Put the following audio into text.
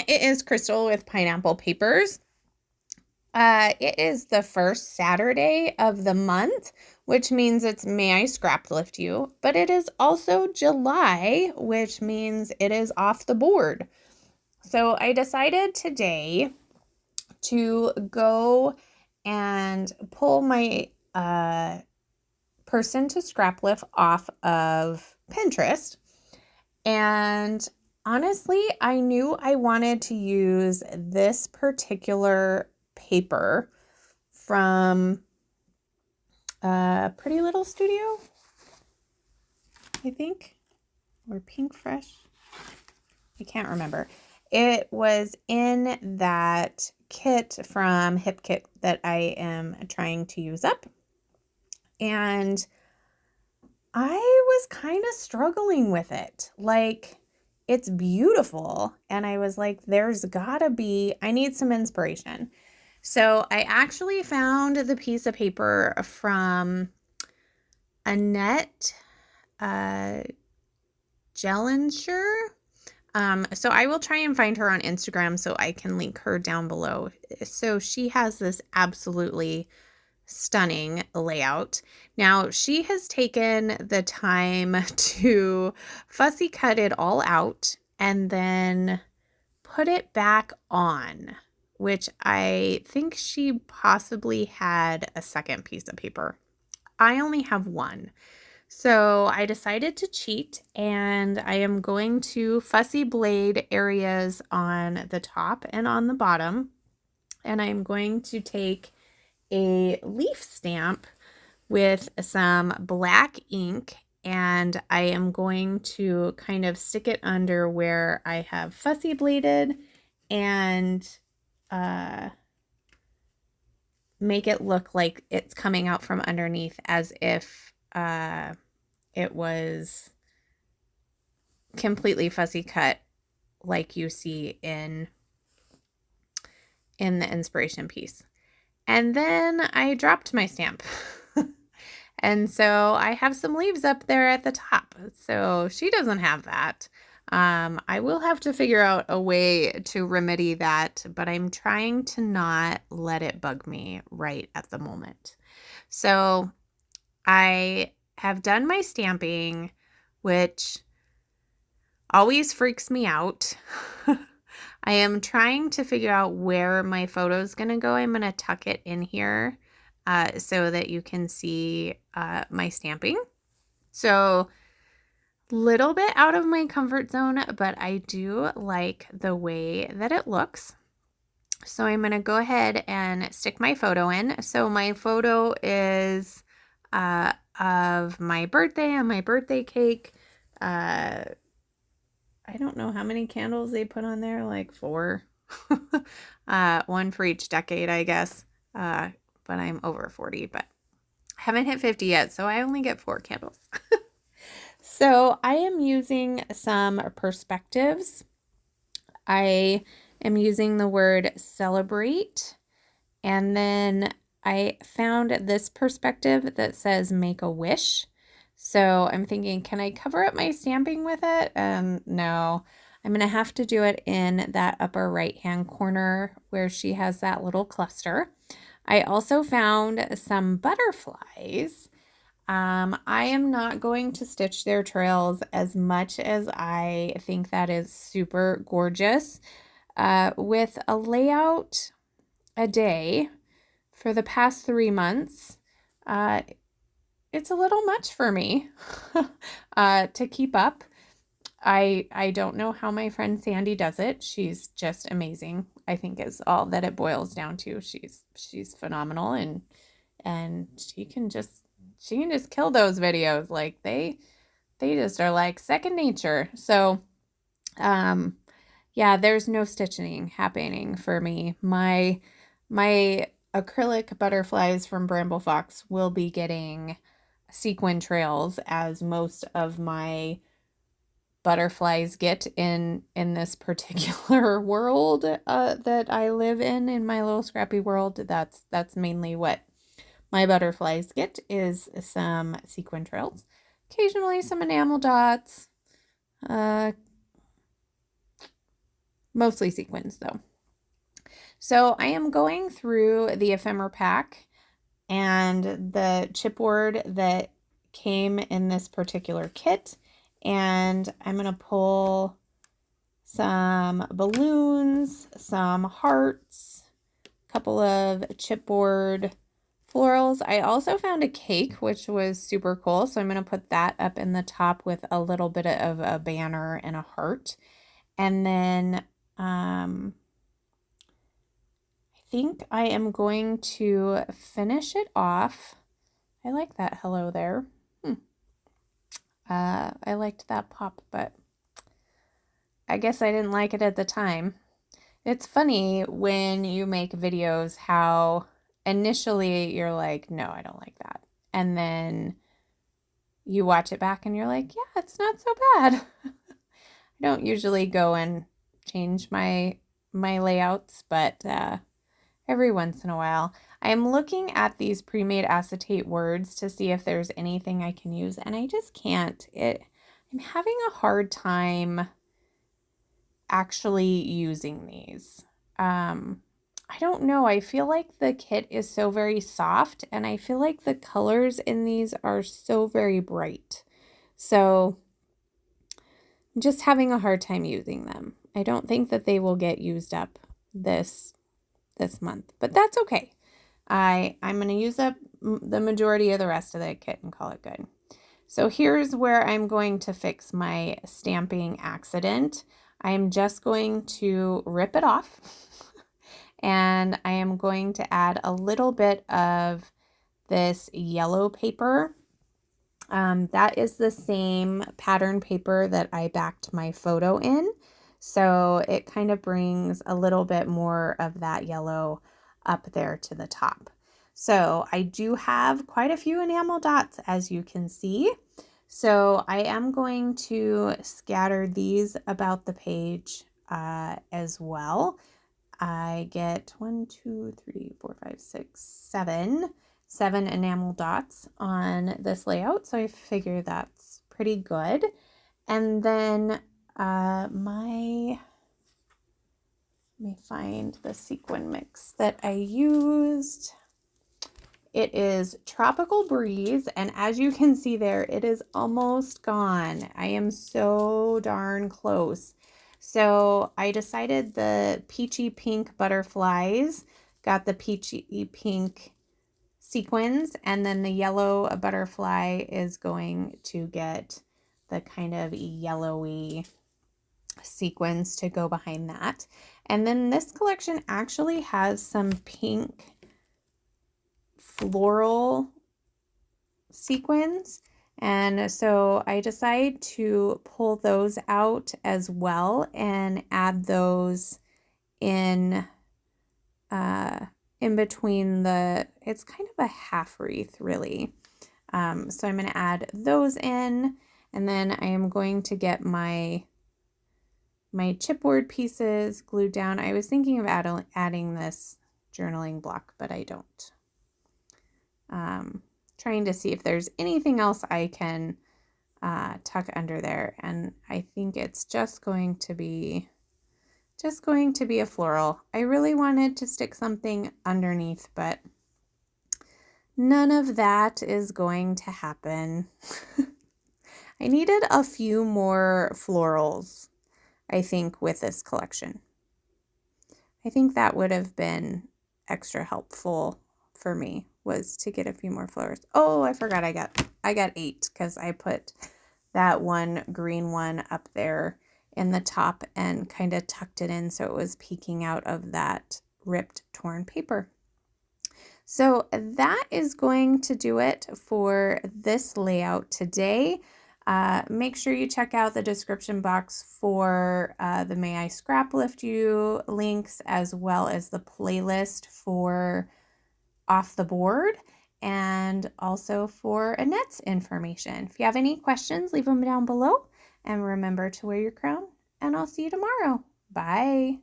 It is Crystal with Pineapple Papers. It is the first Saturday of the month, which means it's May I Scraplift You, but it is also July, which means it is off the board. So I decided today to go and pull my person to scraplift off of Pinterest. And honestly, I knew I wanted to use this particular paper from Pretty Little Studio, I think, or Pink Fresh. I can't remember. It was in that kit from Hip Kit that I am trying to use up. And I was kind of struggling with it. Like, it's beautiful. And I was like, there's gotta be, I need some inspiration. So I actually found the piece of paper from Anett Jellinsher. So I will try and find her on Instagram so I can link her down below. So she has this absolutely stunning layout. Now, she has taken the time to fussy cut it all out and then put it back on, which I think she possibly had a second piece of paper. I only have one. So I decided to cheat, and I am going to fussy blade areas on the top and on the bottom. And I'm going to take a leaf stamp with some black ink, and I am going to kind of stick it under where I have fussy bladed and make it look like it's coming out from underneath as if it was completely fussy cut like you see in the inspiration piece. And then I dropped my stamp. And so I have some leaves up there at the top. So she doesn't have that. I will have to figure out a way to remedy that, but I'm trying to not let it bug me right at the moment. So I have done my stamping, which always freaks me out. I am trying to figure out where my photo is going to go. I'm going to tuck it in here so that you can see my stamping. So little bit out of my comfort zone, but I do like the way that it looks. So I'm going to go ahead and stick my photo in. So my photo is of my birthday and my birthday cake. I don't know how many candles they put on there, like 4. One for each decade, I guess. But I'm over 40, but I haven't hit 50 yet, so I only get 4 candles. So I am using some perspectives. I am using the word celebrate, and then I found this perspective that says make a wish. So I'm thinking, can I cover up my stamping with it? No, I'm going to have to do it in that upper right-hand corner where she has that little cluster. I also found some butterflies. I am not going to stitch their trails as much as I think that is super gorgeous. With a layout a day for the past 3 months, it's a little much for me to keep up. I don't know how my friend Sandy does it. She's just amazing. I think is all that it boils down to. She's phenomenal, and she can just kill those videos. Like they just are like second nature. So yeah, there's no stitching happening for me. My acrylic butterflies from Bramble Fox will be getting sequin trails, as most of my butterflies get in this particular world that I live in my little scrappy world. That's mainly what my butterflies get, is some sequin trails, occasionally some enamel dots, Mostly sequins though. So I am going through the ephemera pack and the chipboard that came in this particular kit, and I'm going to pull some balloons, some hearts, a couple of chipboard florals. I also found a cake, which was super cool, so I'm going to put that up in the top with a little bit of a banner and a heart. And then I think I am going to finish it off. I like that hello there. I liked that pop, but I guess I didn't like it at the time. It's funny when you make videos how initially you're like, no, I don't like that. And then you watch it back and you're like, yeah, it's not so bad. I don't usually go and change my layouts, but every once in a while. I'm looking at these pre-made acetate words to see if there's anything I can use, and I just can't. I'm having a hard time actually using these. I don't know. I feel like the kit is so very soft, and I feel like the colors in these are so very bright. So I'm just having a hard time using them. I don't think that they will get used up this month, but that's okay. I'm going to use up the majority of the rest of the kit and call it good. So here's where I'm going to fix my stamping accident. I'm just going to rip it off and I am going to add a little bit of this yellow paper. That is the same pattern paper that I backed my photo in. So it kind of brings a little bit more of that yellow up there to the top. So I do have quite a few enamel dots, as you can see. So I am going to scatter these about the page as well. I get 1, 2, 3, 4, 5, 6, 7 enamel dots on this layout. So I figure that's pretty good. And then let me find the sequin mix that I used. It is Tropical Breeze, and as you can see there, it is almost gone. I am so darn close. So I decided the peachy pink butterflies got the peachy pink sequins, and then the yellow butterfly is going to get the kind of yellowy sequins to go behind that. And then this collection actually has some pink floral sequins, and so I decided to pull those out as well and add those in between it's kind of a half wreath really. So I'm going to add those in, and then I am going to get my chipboard pieces glued down. I was thinking of adding this journaling block, but I don't. Trying to see if there's anything else I can tuck under there, and I think it's just going to be a floral. I really wanted to stick something underneath, but none of that is going to happen. I needed a few more florals, I think, with this collection. I think that would have been extra helpful for me, was to get a few more flowers. Oh, I forgot I got 8 because I put that one green one up there in the top and kind of tucked it in so it was peeking out of that ripped torn paper. So that is going to do it for this layout today. Make sure you check out the description box for the May I Scraplift You links, as well as the playlist for Off the Board, and also for Anett's information. If you have any questions, leave them down below, and remember to wear your crown, and I'll see you tomorrow. Bye.